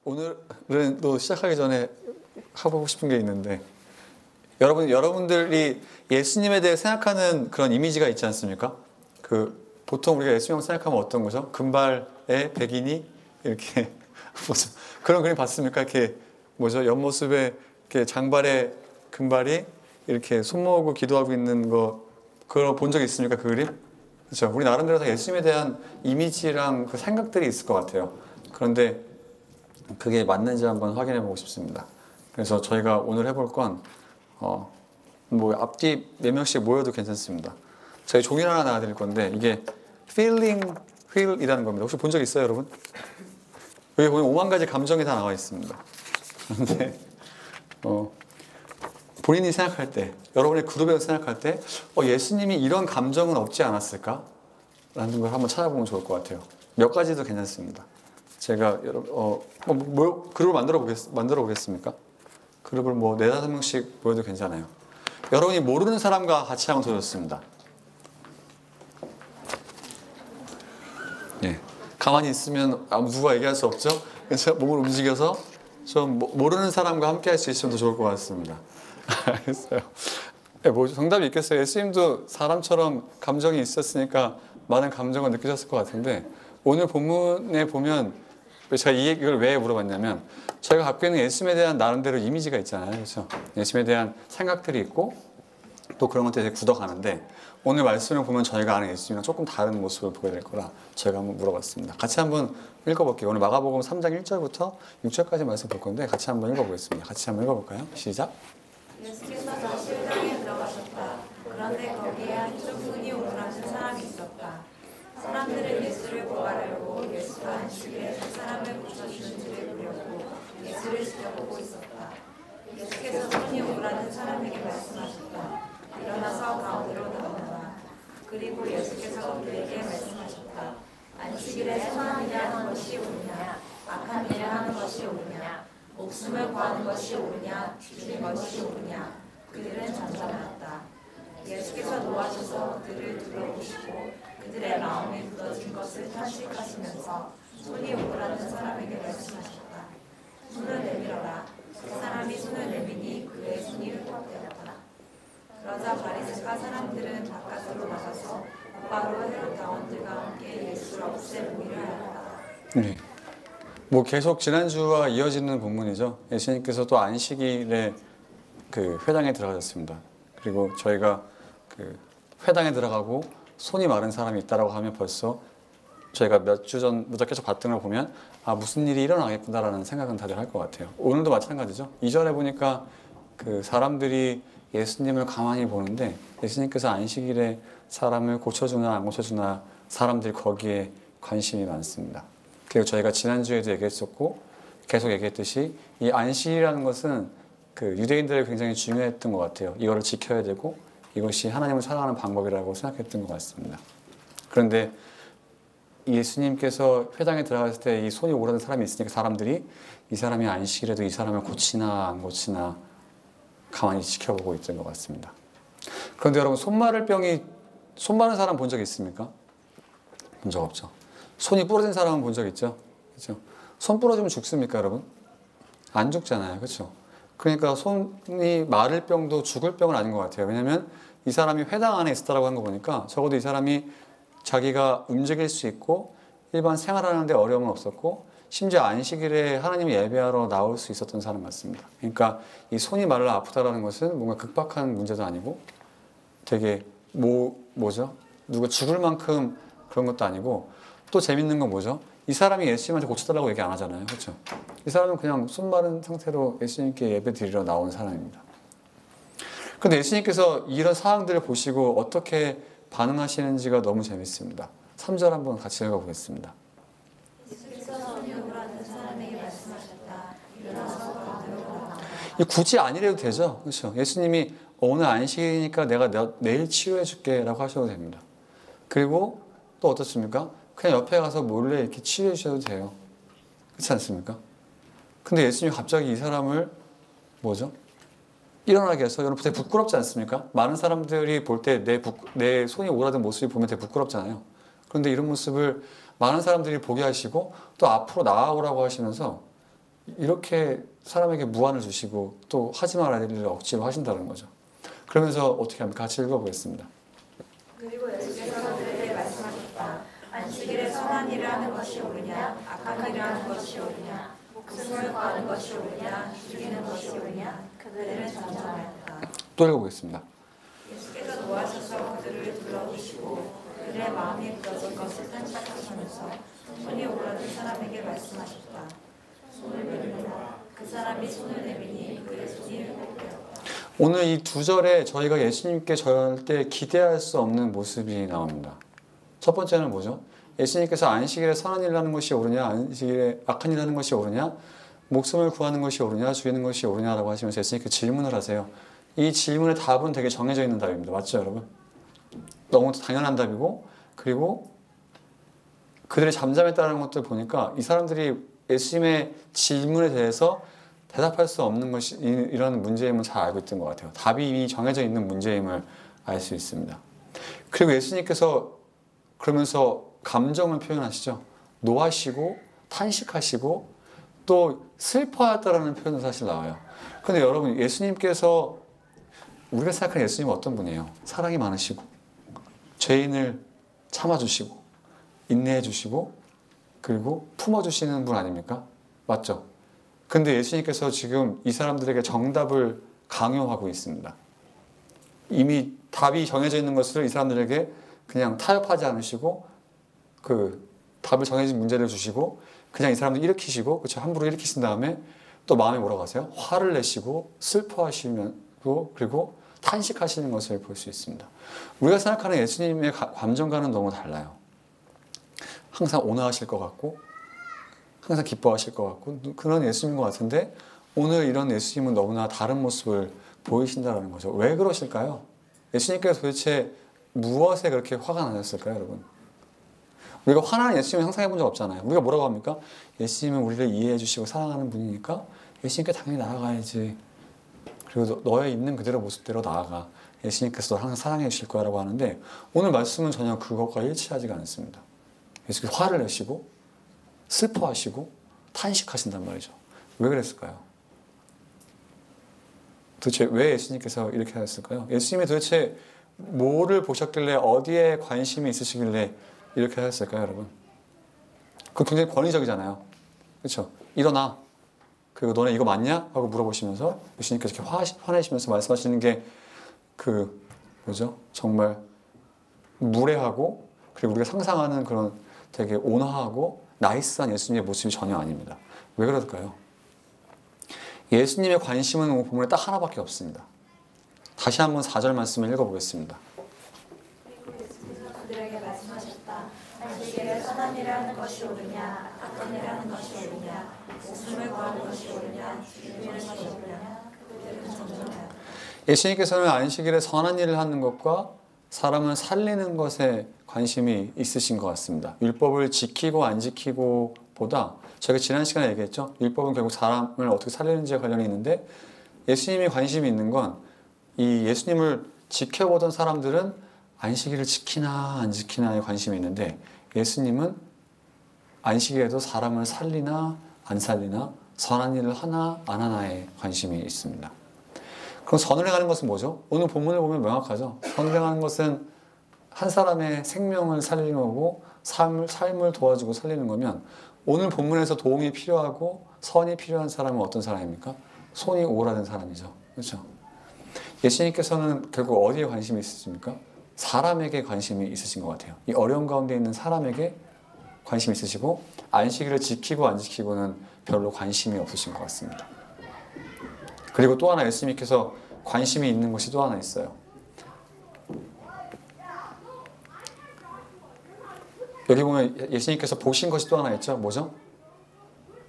오늘은 또 시작하기 전에 하고 싶은 게 있는데 여러분들이 예수님에 대해 생각하는 그런 이미지가 있지 않습니까? 보통 우리가 예수님을 생각하면 어떤 거죠? 금발에 백인이 이렇게 뭐죠? 그런 그림 봤습니까? 이렇게 뭐죠? 옆모습에 이렇게 장발에 금발이 이렇게 손 모으고 기도하고 있는 거 그거 본 적 있습니까? 그 그림? 그렇죠? 우리 나름대로 다 예수님에 대한 이미지랑 그 생각들이 있을 것 같아요. 그런데 그게 맞는지 한번 확인해 보고 싶습니다. 그래서 저희가 오늘 해볼 건 뭐 앞뒤 몇 명씩 모여도 괜찮습니다. 저희 종이를 하나 나와드릴 건데 이게 feeling wheel이라는 겁니다. 혹시 본 적 있어요, 여러분? 여기 보면 5만 가지 감정이 다 나와 있습니다. 그런데 본인이 생각할 때, 여러분의 그룹에서 생각할 때 예수님이 이런 감정은 없지 않았을까? 라는 걸 한번 찾아보면 좋을 것 같아요. 몇 가지도 괜찮습니다. 제가 그룹을 만들어 보겠습니까? 그룹을 뭐 4-5명씩 보여도 괜찮아요. 여러분이 모르는 사람과 같이 하면 더 좋습니다. 예. 가만히 있으면 누가 얘기할 수 없죠? 그래서 몸을 움직여서 좀 모르는 사람과 함께 할 수 있으면 더 좋을 것 같습니다. 알겠어요. 네, 뭐 정답이 있겠어요. 예수님도 사람처럼 감정이 있었으니까 많은 감정을 느끼셨을 것 같은데 오늘 본문에 보면 제가 이걸 왜 물어봤냐면 저희가 갖고 있는 예수님에 대한 나름대로 이미지가 있잖아요. 그렇죠? 예수님에 대한 생각들이 있고 또 그런 것들이 굳어가는데 오늘 말씀을 보면 저희가 아는 예수님이랑 조금 다른 모습을 보게 될 거라 저희가 한번 물어봤습니다. 같이 한번 읽어볼게요. 오늘 마가복음 3장 1절부터 6절까지 말씀 볼 건데 같이 한번 읽어보겠습니다. 같이 한번 읽어볼까요? 시작! 예수께서 다시 회당에 들어가셨다. 그런데 거기에 한쪽 손이 오므라진 사람이 있었다. 사람들은 예수를 고발하려고 예수가 안식일에 그 사람을 고쳐주는지를 보려고 예수를 지켜보고 있었다. 예수께서 손이 오므라진 사람에게 말씀하셨다. 일어나서 가운데로 나오너라. 그리고 예수께서 그에게 말씀하셨다. 안식일에 선한 일을 하는 것이 옳으냐 악한 일을 하는 것이 옳으냐 목숨을 구하는 것이 옳으냐 죽이는 것이 옳으냐 그들은 잠잠하였다. 예수께서 노하셔서 그들을 둘러보시고 그들의 마음이 굳어진 것을 탄식하시면서 손이 오므라든 사람에게 말씀하셨다. 손을 내밀어라. 그 사람이 손을 내미니 그의 손이 회복되었다. 그러자 바리새파 사람들은 바깥으로 나가서 곧바로 헤롯 당원들과 함께 예수를 없애보기를 하였다. 네. 뭐 계속 지난주와 이어지는 본문이죠. 예수님께서 또 안식일에 그 회당에 들어가셨습니다. 그리고 저희가 그 회당에 들어가고 손이 마른 사람이 있다라고 하면 벌써 저희가 몇 주 전부터 계속 봤던 걸 보면 무슨 일이 일어나겠구나라는 생각은 다들 할 것 같아요. 오늘도 마찬가지죠. 2절에 보니까 그 사람들이 예수님을 가만히 보는데 예수님께서 안식일에 사람을 고쳐주나 안 고쳐주나 사람들이 거기에 관심이 많습니다. 그리고 저희가 지난주에도 얘기했었고 계속 얘기했듯이 이 안식이라는 것은 그 유대인들에게 굉장히 중요했던 것 같아요. 이거를 지켜야 되고 이것이 하나님을 사랑하는 방법이라고 생각했던 것 같습니다. 그런데 예수님께서 회당에 들어갔을 때 이 손이 오르는 사람이 있으니까 사람들이 이 사람이 안식일에도 이 사람을 고치나 안 고치나 가만히 지켜보고 있던 것 같습니다. 그런데 여러분 손 마른 사람 본 적 있습니까? 본 적 없죠. 손이 부러진 사람은 본 적 있죠? 그렇죠? 손 부러지면 죽습니까, 여러분? 안 죽잖아요. 그렇죠? 그러니까 손이 마를 병도 죽을 병은 아닌 것 같아요. 왜냐하면 이 사람이 회당 안에 있었다고 한 거 보니까 적어도 이 사람이 자기가 움직일 수 있고 일반 생활하는데 어려움은 없었고 심지어 안식일에 하나님을 예배하러 나올 수 있었던 사람 같습니다. 그러니까 이 손이 말라 아프다라는 것은 뭔가 극박한 문제도 아니고 되게 뭐죠? 누가 죽을 만큼 그런 것도 아니고 또 재밌는 건 뭐죠? 이 사람이 예수님한테 고쳐달라고 얘기 안 하잖아요. 그렇죠? 이 사람은 그냥 손 마른 상태로 예수님께 예배 드리러 나온 사람입니다. 그런데 예수님께서 이런 상황들을 보시고 어떻게 반응하시는지가 너무 재밌습니다. 3절 한번 같이 읽어보겠습니다. 예수께서 손이 오므라든 사람에게 말씀하셨다. 일어나서 가운데로 나오너라. 굳이 아니래도 되죠. 그렇죠? 예수님이 오늘 안식일이니까 내가 내일 치료해 줄게 라고 하셔도 됩니다. 그리고 또 어떻습니까? 그냥 옆에 가서 몰래 이렇게 치료해 주셔도 돼요. 그렇지 않습니까? 근데 예수님이 갑자기 이 사람을 뭐죠? 일어나게 해서 여러분 되게 부끄럽지 않습니까? 많은 사람들이 볼 때 내 손이 오라든 모습이 보면 되게 부끄럽잖아요. 그런데 이런 모습을 많은 사람들이 보게 하시고 또 앞으로 나아오라고 하시면서 이렇게 사람에게 무한을 주시고 또 하지 말아야 될 일을 억지로 하신다는 거죠. 그러면서 어떻게 합니까? 같이 읽어보겠습니다. 그리고 예수께서 그들에게 말씀하셨다. 안식일에 선한 일을 하는 것이 옳으냐 악한 일을 하는 것이 옳으냐 목숨을 구하는 것이 옳으냐 죽이는 것이 옳으냐 그들은 전전하였다. 또 읽어보겠습니다. 예수께서 노하셔서 그들을 둘러보시고 그들의 마음이 굳어진 것을 탐색하시면서 손이 오그라든 사람에게 말씀하셨다. 손을 내밀라. 그 사람이 손을 내미니 그의 손이 회복되었다. 오늘 이 두 절에 저희가 예수님께 절대 기대할 수 없는 모습이 나옵니다. 첫 번째는 뭐죠? 예수님께서 안식일에 선한 일을 하는 것이 옳으냐 안식일에 악한 일을 하는 것이 옳으냐 목숨을 구하는 것이 옳으냐 죽이는 것이 옳으냐라고 하시면서 예수님께 질문을 하세요. 이 질문의 답은 되게 정해져 있는 답입니다. 맞죠 여러분? 너무 당연한 답이고 그리고 그들의 잠잠했다는 것들 보니까 이 사람들이 예수님의 질문에 대해서 대답할 수 없는 것이 이런 문제임을 잘 알고 있던 것 같아요. 답이 이미 정해져 있는 문제임을 알 수 있습니다. 그리고 예수님께서 그러면서 감정을 표현하시죠. 노하시고 탄식하시고 또 슬퍼하였다라는 표현도 사실 나와요. 그런데 여러분 예수님께서 우리가 생각하는 예수님은 어떤 분이에요? 사랑이 많으시고 죄인을 참아주시고 인내해주시고 그리고 품어주시는 분 아닙니까? 맞죠? 근데 예수님께서 지금 이 사람들에게 정답을 강요하고 있습니다. 이미 답이 정해져 있는 것을 이 사람들에게 그냥 타협하지 않으시고 그 답을 정해진 문제를 주시고 그냥 이 사람들 일으키시고 그렇죠? 함부로 일으키신 다음에 또 마음에 뭐라고 하세요? 화를 내시고 슬퍼하시고 그리고 탄식하시는 것을 볼 수 있습니다. 우리가 생각하는 예수님의 감정과는 너무 달라요. 항상 온화하실 것 같고 항상 기뻐하실 것 같고 그런 예수님인 것 같은데 오늘 이런 예수님은 너무나 다른 모습을 보이신다는 거죠. 왜 그러실까요? 예수님께서 도대체 무엇에 그렇게 화가 나셨을까요, 여러분? 우리가 화나는 예수님을 상상해 본 적 없잖아요. 우리가 뭐라고 합니까? 예수님은 우리를 이해해 주시고 사랑하는 분이니까 예수님께 당연히 나아가야지. 그리고 너의 있는 그대로 모습대로 나아가. 예수님께서 항상 사랑해 주실 거야 라고 하는데 오늘 말씀은 전혀 그것과 일치하지가 않습니다. 예수님께서 화를 내시고 슬퍼하시고 탄식하신단 말이죠. 왜 그랬을까요? 도대체 왜 예수님께서 이렇게 하셨을까요? 예수님이 도대체 뭐를 보셨길래 어디에 관심이 있으시길래 이렇게 하셨을까요, 여러분? 그 굉장히 권위적이잖아요. 그렇죠? 일어나. 그리고 너네 이거 맞냐? 하고 물어보시면서 예수님께서 이렇게 화내시면서 말씀하시는 게 그 뭐죠? 정말 무례하고 그리고 우리가 상상하는 그런 되게 온화하고 나이스한 예수님의 모습이 전혀 아닙니다. 왜 그럴까요? 예수님의 관심은 오늘 본문에 딱 하나밖에 없습니다. 다시 한번 4절 말씀을 읽어보겠습니다. 그리고 예수께서 그들에게 말씀하셨다. 안식일에 선한 일을 하는 것이 옳으냐 악한 일을 하는 것이 옳으냐 목숨을 구하는 것이 옳으냐 죽이는 것이 옳으냐 그들은 전전하였다. 예수님께서는 안식일에 선한 일을 하는 것과 사람을 살리는 것에 관심이 있으신 것 같습니다. 율법을 지키고 안 지키고 보다 저희가 지난 시간에 얘기했죠. 율법은 결국 사람을 어떻게 살리는지에 관련이 있는데 예수님이 관심이 있는 건 이 예수님을 지켜보던 사람들은 안식일을 지키나 안 지키나에 관심이 있는데 예수님은 안식일에도 사람을 살리나 안 살리나 선한 일을 하나 안 하나에 관심이 있습니다. 그럼 선을 행하는 것은 뭐죠? 오늘 본문을 보면 명확하죠. 선을 행하는 것은 한 사람의 생명을 살리는 거고 삶을 도와주고 살리는 거면 오늘 본문에서 도움이 필요하고 선이 필요한 사람은 어떤 사람입니까? 손이 오그라든 사람이죠. 그렇죠? 예수님께서는 결국 어디에 관심이 있으십니까? 사람에게 관심이 있으신 것 같아요. 이 어려운 가운데 있는 사람에게 관심이 있으시고 안식일을 지키고 안 지키고는 별로 관심이 없으신 것 같습니다. 그리고 또 하나 예수님께서 관심이 있는 것이 또 하나 있어요. 여기 보면 예수님께서 보신 것이 또 하나 있죠. 뭐죠?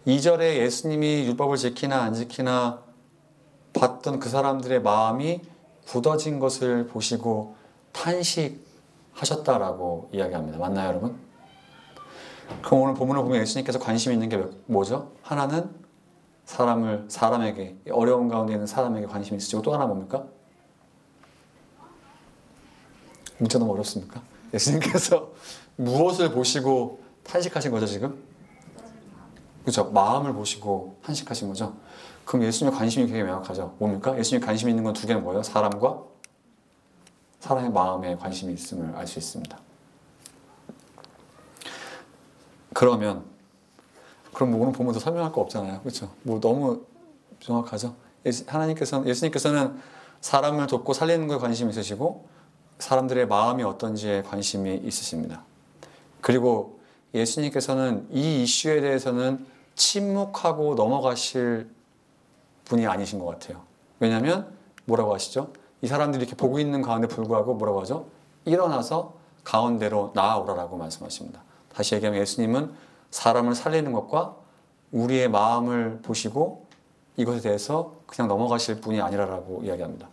2절에 예수님이 율법을 지키나 안 지키나 봤던 그 사람들의 마음이 굳어진 것을 보시고 탄식하셨다라고 이야기합니다. 맞나요, 여러분? 그럼 오늘 본문을 보면 예수님께서 관심이 있는 게 뭐죠? 하나는 사람에게 어려운 가운데 있는 사람에게 관심이 있으시고 또 하나 뭡니까? 문자 너무 어렵습니까? 예수님께서 무엇을 보시고 탄식하신 거죠 지금? 그죠? 마음을 보시고 한식하신 거죠. 그럼 예수님의 관심이 되게 명확하죠. 뭡니까? 예수님이 관심이 있는 건 두 개는 뭐예요? 사람과 사람의 마음에 관심이 있음을 알 수 있습니다. 그럼 뭐 오늘 보면서 설명할 거 없잖아요. 그렇죠? 뭐 너무 정확하죠. 예수님께서는 사람을 돕고 살리는 거에 관심이 있으시고 사람들의 마음이 어떤지에 관심이 있으십니다. 그리고 예수님께서는 이 이슈에 대해서는 침묵하고 넘어가실 분이 아니신 것 같아요. 왜냐하면 뭐라고 하시죠? 이 사람들이 이렇게 보고 있는 가운데 불구하고 뭐라고 하죠? 일어나서 가운데로 나아오라라고 말씀하십니다. 다시 얘기하면 예수님은 사람을 살리는 것과 우리의 마음을 보시고 이것에 대해서 그냥 넘어가실 분이 아니라라고 이야기합니다.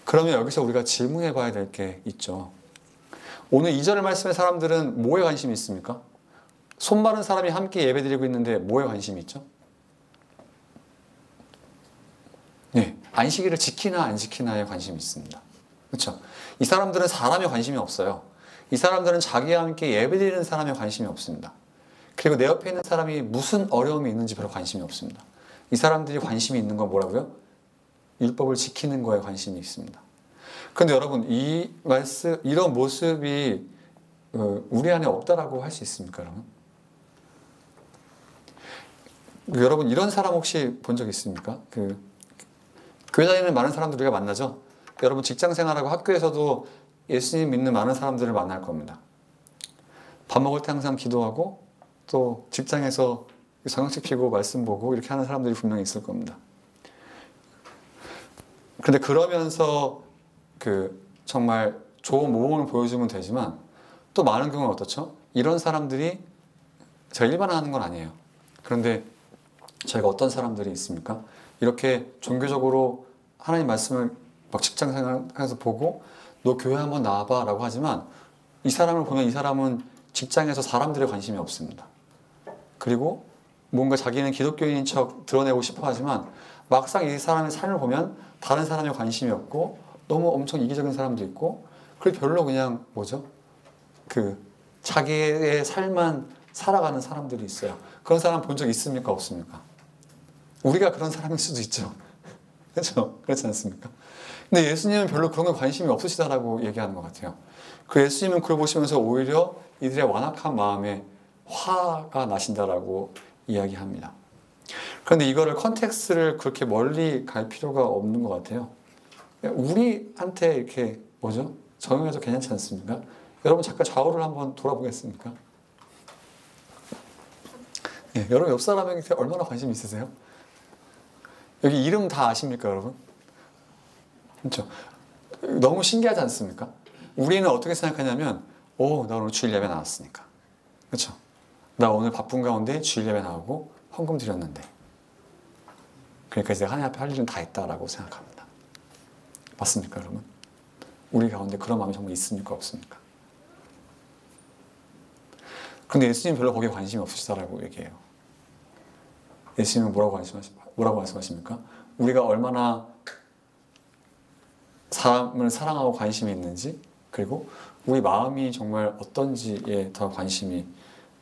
그러면 여기서 우리가 질문해 봐야 될 게 있죠. 오늘 2절 말씀의 사람들은 뭐에 관심이 있습니까? 손 마른 사람이 함께 예배드리고 있는데 뭐에 관심이 있죠? 네, 안식일을 지키나 안 지키나에 관심이 있습니다. 그렇죠? 이 사람들은 사람에 관심이 없어요. 이 사람들은 자기와 함께 예배드리는 사람에 관심이 없습니다. 그리고 내 옆에 있는 사람이 무슨 어려움이 있는지 별로 관심이 없습니다. 이 사람들이 관심이 있는 건 뭐라고요? 율법을 지키는 거에 관심이 있습니다. 그런데 여러분, 이런 모습이 우리 안에 없다라고 할 수 있습니까, 여러분? 여러분, 이런 사람 혹시 본 적 있습니까? 교회 다니는 많은 사람들 우리가 만나죠? 여러분, 직장 생활하고 학교에서도 예수님 믿는 많은 사람들을 만날 겁니다. 밥 먹을 때 항상 기도하고 또 직장에서 성경책 피고 말씀 보고 이렇게 하는 사람들이 분명히 있을 겁니다. 근데 그러면서 정말 좋은 모범을 보여주면 되지만 또 많은 경우는 어떻죠? 이런 사람들이 제가 일반화하는 건 아니에요. 그런데 저희가 어떤 사람들이 있습니까? 이렇게 종교적으로 하나님 말씀을 막 직장 생활하면서 보고 너 교회 한번 나와봐 라고 하지만 이 사람을 보면 이 사람은 직장에서 사람들의 관심이 없습니다. 그리고 뭔가 자기는 기독교인인 척 드러내고 싶어 하지만 막상 이 사람의 삶을 보면 다른 사람에 관심이 없고 너무 엄청 이기적인 사람도 있고 그리고 별로 그냥 자기의 삶만 살아가는 사람들이 있어요. 그런 사람 본 적 있습니까? 없습니까? 우리가 그런 사람일 수도 있죠. 그렇죠? 그렇지 않습니까? 근데 예수님은 별로 그런 거에 관심이 없으시다라고 얘기하는 것 같아요. 예수님은 그걸 보시면서 오히려 이들의 완악한 마음에 화가 나신다라고 이야기합니다. 그런데 이거를 컨텍스트를 그렇게 멀리 갈 필요가 없는 것 같아요. 우리한테 이렇게 적용해도 괜찮지 않습니까? 여러분 잠깐 좌우를 한번 돌아보겠습니까? 예, 여러분 옆 사람에게 얼마나 관심 있으세요? 여기 이름 다 아십니까, 여러분? 그렇죠? 너무 신기하지 않습니까? 우리는 어떻게 생각하냐면, 나 오늘 주일 예배 나왔으니까. 그렇죠? 나 오늘 바쁜 가운데 주일 예배 나오고 헌금 드렸는데. 그러니까 이제 하나님 앞에 할 일은 다 했다라고 생각합니다. 맞습니까, 여러분? 우리 가운데 그런 마음이 정말 있습니까, 없습니까? 근데 예수님 별로 거기에 관심이 없으시다라고 얘기해요. 예수님은 뭐라고 말씀하십니까? 우리가 얼마나 사람을 사랑하고 관심이 있는지, 그리고 우리 마음이 정말 어떤지에 더 관심이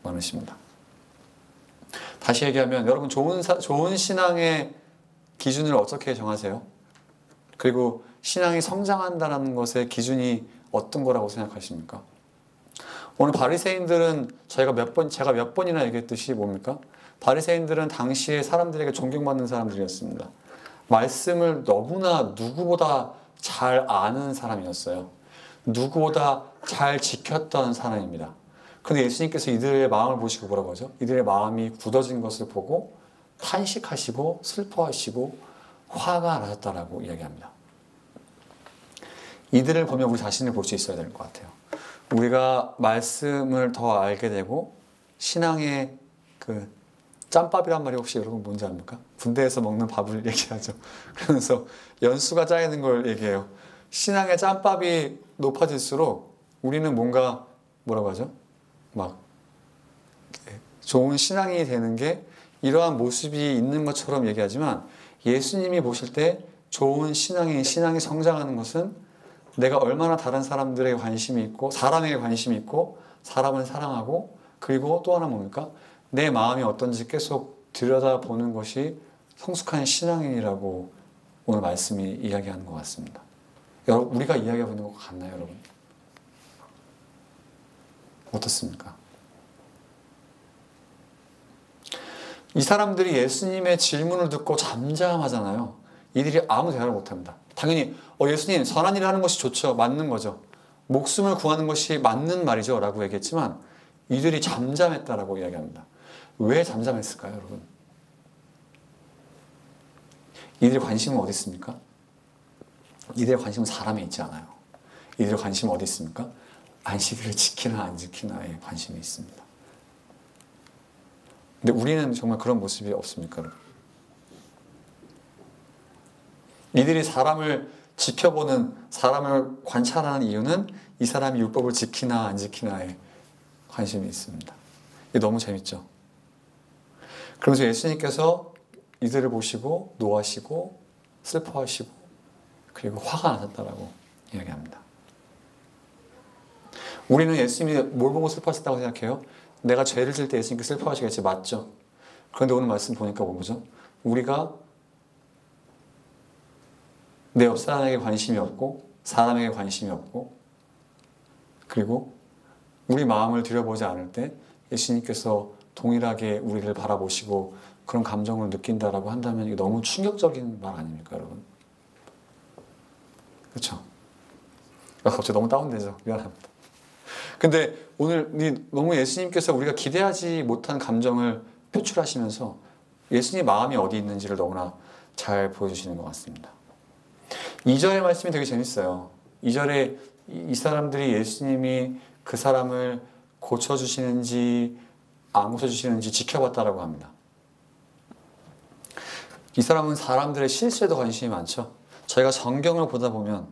많으십니다. 다시 얘기하면 여러분 좋은 신앙의 기준을 어떻게 정하세요? 그리고 신앙이 성장한다는 것의 기준이 어떤 거라고 생각하십니까? 오늘 바리새인들은 제가 몇 번이나 얘기했듯이 뭡니까? 바리새인들은 당시에 사람들에게 존경받는 사람들이었습니다. 말씀을 너무나 누구보다 잘 아는 사람이었어요. 누구보다 잘 지켰던 사람입니다. 그런데 예수님께서 이들의 마음을 보시고 뭐라고 하죠? 이들의 마음이 굳어진 것을 보고 탄식하시고 슬퍼하시고 화가 나셨다라고 이야기합니다. 이들을 보면 우리 자신을 볼 수 있어야 될 것 같아요. 우리가 말씀을 더 알게 되고 신앙의 짬밥이란 말이 혹시 여러분 뭔지 압니까? 군대에서 먹는 밥을 얘기하죠. 그러면서 연수가 짜이는 걸 얘기해요. 신앙의 짬밥이 높아질수록 우리는 뭔가 뭐라고 하죠? 막 좋은 신앙이 되는 게 이러한 모습이 있는 것처럼 얘기하지만 예수님이 보실 때 좋은 신앙이 성장하는 것은 내가 얼마나 다른 사람들에게 관심이 있고 사람에게 관심이 있고 사람을 사랑하고 그리고 또 하나 뭡니까? 내 마음이 어떤지 계속 들여다보는 것이 성숙한 신앙인이라고 오늘 말씀이 이야기하는 것 같습니다. 여러분, 우리가 이야기하고 있는 것 같나요, 여러분? 어떻습니까? 이 사람들이 예수님의 질문을 듣고 잠잠하잖아요. 이들이 아무 대화를 못합니다. 당연히 예수님, 선한 일을 하는 것이 좋죠. 맞는 거죠. 목숨을 구하는 것이 맞는 말이죠 라고 얘기했지만 이들이 잠잠했다라고 이야기합니다. 왜 잠잠했을까요, 여러분? 이들의 관심은 어디 있습니까? 이들의 관심은 사람에 있지 않아요. 이들의 관심은 어디 있습니까? 안식일을 지키나 안 지키나에 관심이 있습니다. 근데 우리는 정말 그런 모습이 없습니까, 여러분? 이들이 사람을 지켜보는, 사람을 관찰하는 이유는 이 사람이 율법을 지키나 안 지키나에 관심이 있습니다. 이게 너무 재밌죠? 그러면서 예수님께서 이들을 보시고 노하시고 슬퍼하시고 그리고 화가 나셨다라고 이야기합니다. 우리는 예수님이 뭘 보고 슬퍼하셨다고 생각해요? 내가 죄를 질 때 예수님께 슬퍼하시겠지, 맞죠? 그런데 오늘 말씀 보니까 뭐죠? 우리가 내 옆 사람에게 관심이 없고 사람에게 관심이 없고 그리고 우리 마음을 들여보지 않을 때 예수님께서 동일하게 우리를 바라보시고 그런 감정을 느낀다라고 한다면 이게 너무 충격적인 말 아닙니까, 여러분? 그렇죠? 갑자기 너무 다운되죠? 미안합니다. 근데 오늘 너무 예수님께서 우리가 기대하지 못한 감정을 표출하시면서 예수님 마음이 어디 있는지를 너무나 잘 보여주시는 것 같습니다. 2절의 말씀이 되게 재밌어요. 2절에 이 사람들이 예수님이 그 사람을 고쳐주시는지 안 고쳐주시는지 지켜봤다라고 합니다. 이 사람은 사람들의 실수에도 관심이 많죠. 저희가 성경을 보다 보면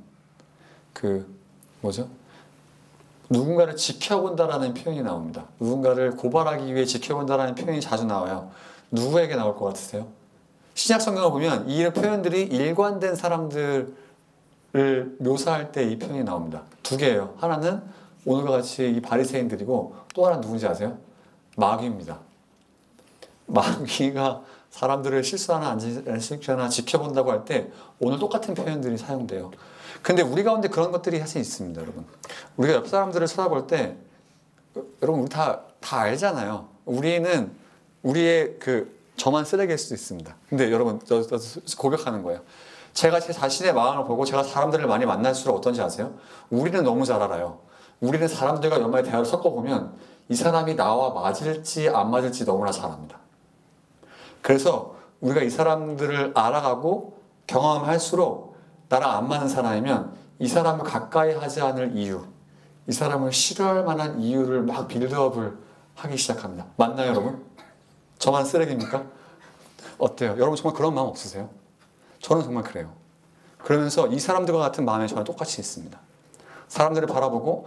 누군가를 지켜본다라는 표현이 나옵니다. 누군가를 고발하기 위해 지켜본다라는 표현이 자주 나와요. 누구에게 나올 것 같으세요? 신약 성경을 보면 이 표현들이 일관된 사람들을 묘사할 때 이 표현이 나옵니다. 두 개예요. 하나는 오늘과 같이 이 바리새인들이고 또 하나는 누군지 아세요? 마귀입니다. 마귀가 사람들을 실수하나 안 실수하나 지켜본다고 할 때 오늘 똑같은 표현들이 사용돼요. 근데 우리 가운데 그런 것들이 사실 있습니다, 여러분. 우리가 옆 사람들을 쳐다볼 때 여러분 우리 다 알잖아요. 우리는 우리의 저만 쓰레기일 수도 있습니다. 근데 여러분 저 고백하는 거예요. 제가 제 자신의 마음을 보고 제가 사람들을 많이 만날수록 어떤지 아세요? 우리는 너무 잘 알아요. 우리는 사람들과 연말에 대화를 섞어보면 이 사람이 나와 맞을지 안 맞을지 너무나 잘 압니다. 그래서 우리가 이 사람들을 알아가고 경험할수록 나랑 안 맞는 사람이면 이 사람을 가까이 하지 않을 이유, 이 사람을 싫어할 만한 이유를 막 빌드업을 하기 시작합니다. 맞나요, 여러분? 저만 쓰레기입니까? 어때요? 여러분 정말 그런 마음 없으세요? 저는 정말 그래요. 그러면서 이 사람들과 같은 마음이 저는 똑같이 있습니다. 사람들을 바라보고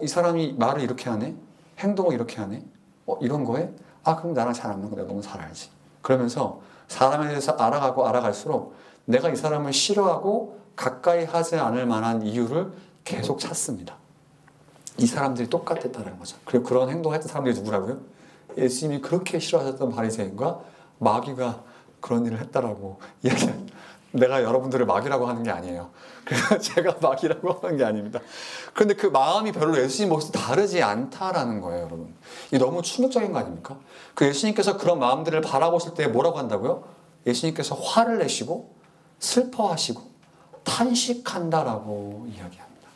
이 사람이 말을 이렇게 하네? 행동을 이렇게 하네? 이런 거에? 그럼 나랑 잘 안 맞는 거 내가 너무 잘 알지. 그러면서 사람에 대해서 알아가고 알아갈수록 내가 이 사람을 싫어하고 가까이 하지 않을 만한 이유를 계속 찾습니다. 이 사람들이 똑같았다는 거죠. 그리고 그런 행동을 했던 사람들이 누구라고요? 예수님이 그렇게 싫어하셨던 바리새인과 마귀가 그런 일을 했다라고 이야기합니다. 내가 여러분들을 마귀라고 하는 게 아니에요. 그래서 제가 마귀라고 하는 게 아닙니다. 그런데 그 마음이 별로 예수님 모습이 다르지 않다라는 거예요, 여러분. 이게 너무 충격적인 거 아닙니까? 예수님께서 그런 마음들을 바라보실 때 뭐라고 한다고요? 예수님께서 화를 내시고 슬퍼하시고 탄식한다라고 이야기합니다.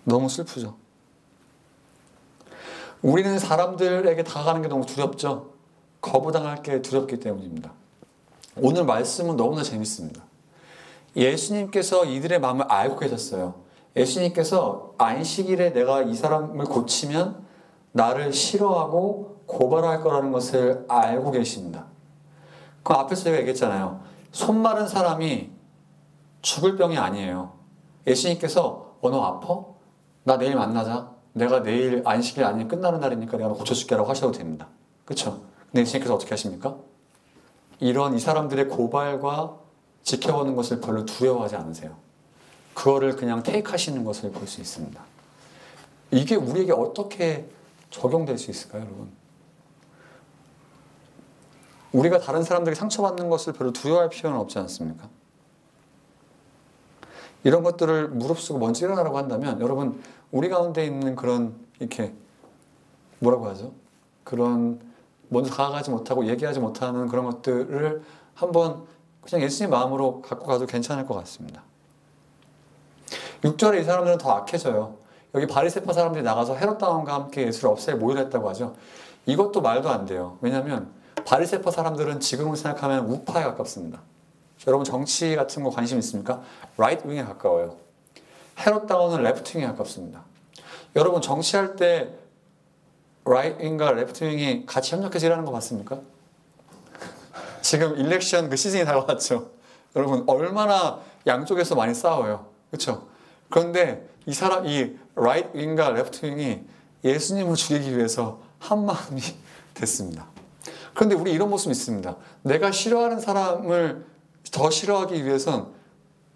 너무 슬프죠. 우리는 사람들에게 다가가는 게 너무 두렵죠. 거부당할 게 두렵기 때문입니다. 오늘 말씀은 너무나 재밌습니다. 예수님께서 이들의 마음을 알고 계셨어요. 예수님께서 안식일에 내가 이 사람을 고치면 나를 싫어하고 고발할 거라는 것을 알고 계십니다. 그 앞에서 제가 얘기했잖아요. 손 마른 사람이 죽을 병이 아니에요. 예수님께서 너 아파? 나 내일 만나자. 내가 내일 안식일 아니면 끝나는 날이니까 내가 고쳐줄게 라고 하셔도 됩니다. 그렇죠? 근데 예수님께서 어떻게 하십니까? 이 사람들의 고발과 지켜보는 것을 별로 두려워하지 않으세요. 그거를 그냥 테이크하시는 것을 볼 수 있습니다. 이게 우리에게 어떻게 적용될 수 있을까요, 여러분? 우리가 다른 사람들에게 상처받는 것을 별로 두려워할 필요는 없지 않습니까? 이런 것들을 무릅쓰고 먼저 일어나라고 한다면 여러분 우리 가운데 있는 그런 이렇게 뭐라고 하죠? 그런 먼저 다가가지 못하고 얘기하지 못하는 그런 것들을 한번 그냥 예수님 마음으로 갖고 가도 괜찮을 것 같습니다. 6절에 이 사람들은 더 악해져요. 여기 바리새파 사람들이 나가서 헤롯 왕과 함께 예수를 없앨 모의를 했다고 하죠. 이것도 말도 안 돼요. 왜냐하면 바리새파 사람들은 지금을 생각하면 우파에 가깝습니다. 여러분 정치 같은 거 관심 있습니까? 라이트 윙에 가까워요. 헤롯 왕은 레프트 윙에 가깝습니다. 여러분 정치할 때 라이트 윙과 레프트 윙이 같이 협력해서 일하는 거 봤습니까? 지금 일렉션 그 시즌이 다가왔죠. 여러분 얼마나 양쪽에서 많이 싸워요. 그렇죠? 그런데 이 라이트 윙과 레프트 윙이 예수님을 죽이기 위해서 한 마음이 됐습니다. 그런데 우리 이런 모습이 있습니다. 내가 싫어하는 사람을 더 싫어하기 위해선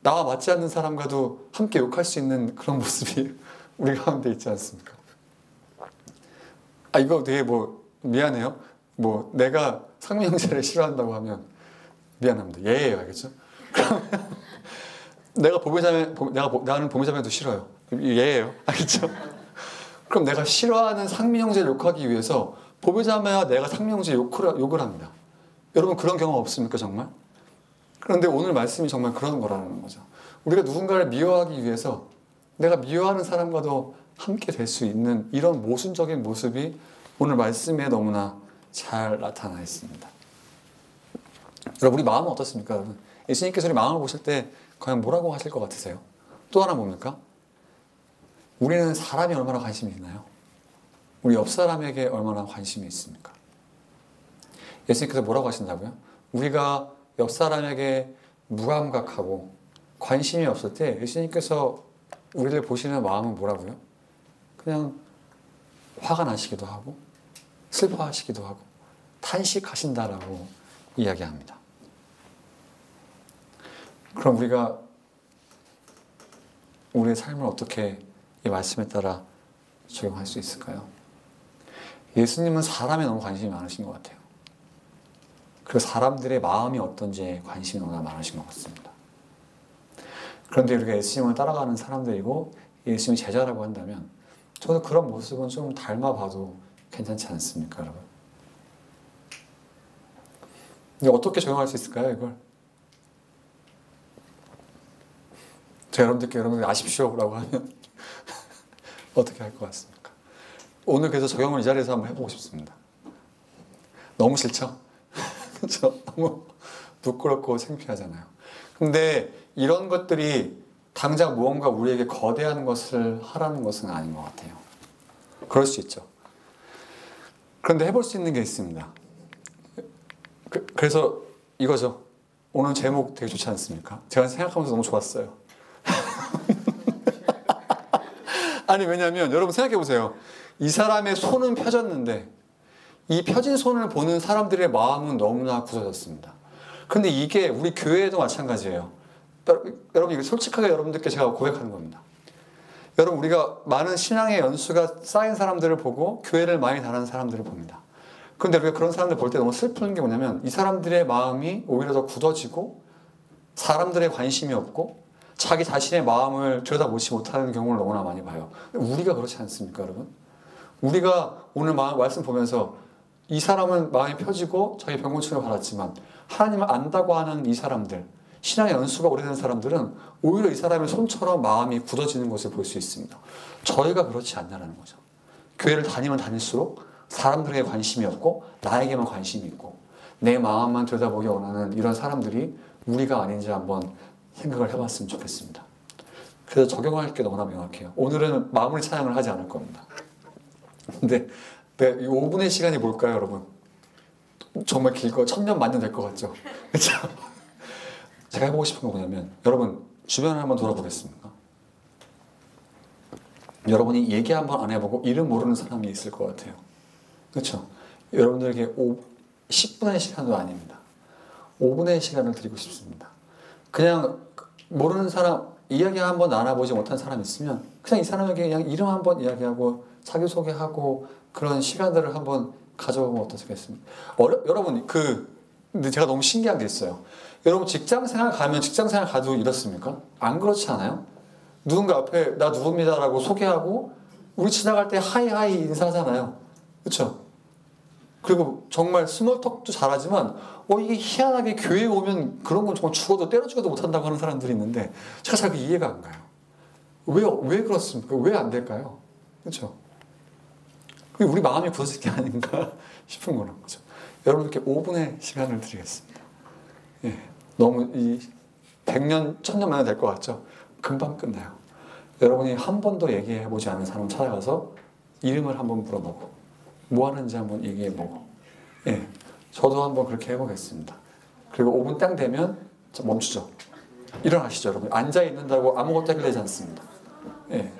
나와 맞지 않는 사람과도 함께 욕할 수 있는 그런 모습이 우리 가운데 있지 않습니까? 이거 되게 미안해요. 내가 상민 형제를 싫어한다고 하면 미안합니다. 예예요, 알겠죠? 그러면 나는 보배자매도 싫어요. 예예요, 알겠죠? 그럼 내가 싫어하는 상민 형제를 욕하기 위해서 보배자매와 내가 상민 형제 욕을 합니다. 여러분 그런 경험 없습니까, 정말? 그런데 오늘 말씀이 정말 그런 거라는 거죠. 우리가 누군가를 미워하기 위해서 내가 미워하는 사람과도 함께 될 수 있는 이런 모순적인 모습이 오늘 말씀에 너무나 잘 나타나 있습니다. 여러분 우리 마음은 어떻습니까? 여러분 예수님께서 우리 마음을 보실 때 과연 뭐라고 하실 것 같으세요? 또 하나 뭡니까? 우리는 사람이 얼마나 관심이 있나요? 우리 옆 사람에게 얼마나 관심이 있습니까? 예수님께서 뭐라고 하신다고요? 우리가 옆 사람에게 무감각하고 관심이 없을 때 예수님께서 우리를 보시는 마음은 뭐라고요? 그냥 화가 나시기도 하고 슬퍼하시기도 하고 탄식하신다라고 이야기합니다. 그럼 우리가 우리의 삶을 어떻게 이 말씀에 따라 적용할 수 있을까요? 예수님은 사람에 너무 관심이 많으신 것 같아요. 그리고 사람들의 마음이 어떤지에 관심이 너무나 많으신 것 같습니다. 그런데 우리가 예수님을 따라가는 사람들이고 예수님이 제자라고 한다면 저는 그런 모습은 좀 닮아봐도 괜찮지 않습니까, 여러분? 근데 어떻게 적용할 수 있을까요, 이걸? 제가 여러분들이 아십시오라고 하면 어떻게 할 것 같습니까? 오늘 그래서 적용을 이 자리에서 한번 해보고 싶습니다. 너무 싫죠? 그렇죠? 너무 부끄럽고 창피하잖아요. 근데 이런 것들이 당장 무언가 우리에게 거대한 것을 하라는 것은 아닌 것 같아요. 그럴 수 있죠. 그런데 해볼 수 있는 게 있습니다. 그래서 이거죠. 오늘 제목 되게 좋지 않습니까? 제가 생각하면서 너무 좋았어요. 아니 왜냐하면 여러분 생각해보세요. 이 사람의 손은 펴졌는데 이 펴진 손을 보는 사람들의 마음은 너무나 굳어졌습니다. 근데 이게 우리 교회에도 마찬가지예요. 여러분 이거 솔직하게 여러분들께 제가 고백하는 겁니다. 여러분 우리가 많은 신앙의 연수가 쌓인 사람들을 보고 교회를 많이 다니는 사람들을 봅니다. 그런데 우리가 그런 사람들 볼 때 너무 슬픈 게 뭐냐면 이 사람들의 마음이 오히려 더 굳어지고 사람들의 관심이 없고 자기 자신의 마음을 들여다보지 못하는 경우를 너무나 많이 봐요. 우리가 그렇지 않습니까, 여러분? 우리가 오늘 말씀 보면서 이 사람은 마음이 펴지고 자기 병고침을 받았지만 하나님을 안다고 하는 이 사람들, 신앙의 연수가 오래된 사람들은 오히려 이 사람의 손처럼 마음이 굳어지는 것을 볼 수 있습니다. 저희가 그렇지 않냐는 거죠. 교회를 다니면 다닐수록 사람들에게 관심이 없고 나에게만 관심이 있고 내 마음만 들여다보기 원하는 이런 사람들이 우리가 아닌지 한번 생각을 해봤으면 좋겠습니다. 그래서 적용할 게 너무나 명확해요. 오늘은 마무리 찬양을 하지 않을 겁니다. 근데 이 5분의 시간이 뭘까요, 여러분? 정말 길고 1000년 만년 될 것 같죠? 그렇죠? 제가 해보고 싶은 거 뭐냐면 여러분 주변을 한번 돌아보겠습니까? 여러분이 얘기 한번 안 해보고 이름 모르는 사람이 있을 것 같아요. 그렇죠? 여러분들에게 10분의 시간도 아닙니다. 5분의 시간을 드리고 싶습니다. 그냥 모르는 사람 이야기 한번 나눠보지 못한 사람이 있으면 그냥 이 사람에게 그냥 이름 한번 이야기하고 자기소개하고 그런 시간들을 한번 가져보면 어떻겠습니까? 여러분 근데 제가 너무 신기한 게 있어요. 여러분 직장생활 가면 직장생활 가도 이렇습니까? 안 그렇지 않아요? 누군가 앞에 나 누굽니다라고 소개하고 우리 지나갈 때 하이하이 인사하잖아요. 그렇죠? 그리고 정말 스몰톡도 잘하지만 이게 희한하게 교회에 오면 그런 건 정말 죽어도 때려 죽어도 못한다고 하는 사람들이 있는데 제가 잘 이해가 안 가요. 왜 그렇습니까? 왜 안 될까요? 그렇죠? 그게 우리 마음이 굳어질 게 아닌가 싶은 거는 거죠. 여러분께 5분의 시간을 드리겠습니다. 예, 너무 100년, 1000년만에 될 것 같죠? 금방 끝나요. 여러분이 한 번도 얘기해보지 않은 사람 찾아가서 이름을 한번 물어보고 뭐 하는지 한번 얘기해보고 예, 저도 한번 그렇게 해보겠습니다. 그리고 5분 딱 되면 멈추죠. 일어나시죠, 여러분. 앉아있는다고 아무것도 해결되지 않습니다. 예.